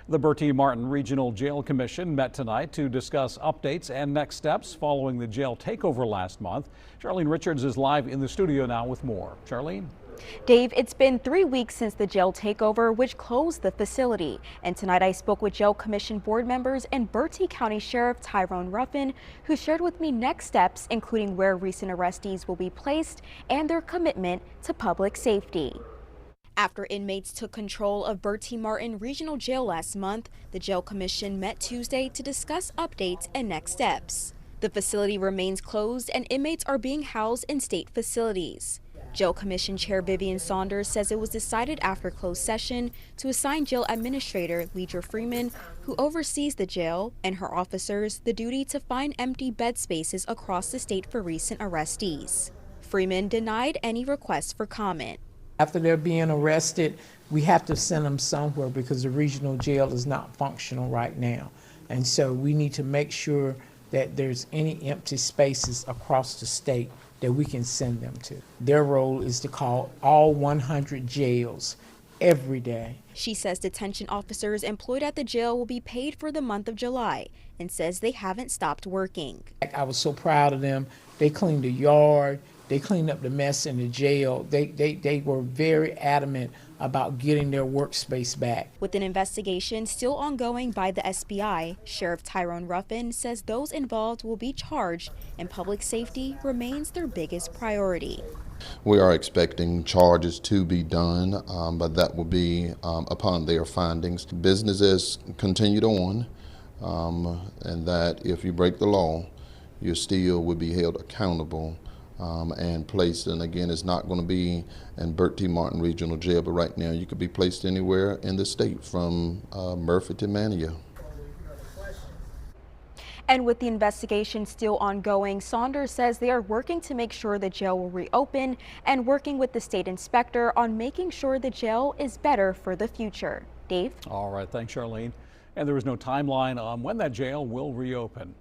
The Bertie-Martin Regional Jail Commission met tonight to discuss updates and next steps following the jail takeover last month. Charlene Richards is live in the studio now with more. Charlene? Dave, it's been 3 weeks since the jail takeover, which closed the facility. And tonight I spoke with Jail Commission board members and Bertie County Sheriff Tyrone Ruffin, who shared with me next steps, including where recent arrestees will be placed and their commitment to public safety. After inmates took control of Bertie-Martin Regional Jail last month, the Jail Commission met Tuesday to discuss updates and next steps. The facility remains closed and inmates are being housed in state facilities. Jail Commission Chair Vivian Saunders says it was decided after closed session to assign Jail Administrator Leidra Freeman, who oversees the jail, and her officers the duty to find empty bed spaces across the state for recent arrestees. Freeman denied any requests for comment. After they're being arrested, we have to send them somewhere because the regional jail is not functional right now. And so we need to make sure that there's any empty spaces across the state that we can send them to. Their role is to call all 100 jails every day. She says detention officers employed at the jail will be paid for the month of July and says they haven't stopped working. I was so proud of them. They cleaned the yard. They cleaned up the mess in the jail. They were very adamant about getting their workspace back. With an investigation still ongoing by the SBI, Sheriff Tyrone Ruffin says those involved will be charged and public safety remains their biggest priority. We are expecting charges to be done, but that will be upon their findings. Businesses continued on, and that if you break the law, you still will be held accountable and placed, and again, it's not going to be in Bertie-Martin Regional Jail, but right now you could be placed anywhere in the state from Murphy to Mania. And with the investigation still ongoing, Saunders says they are working to make sure the jail will reopen and working with the state inspector on making sure the jail is better for the future. Dave? All right, thanks, Charlene. And there is no timeline on when that jail will reopen.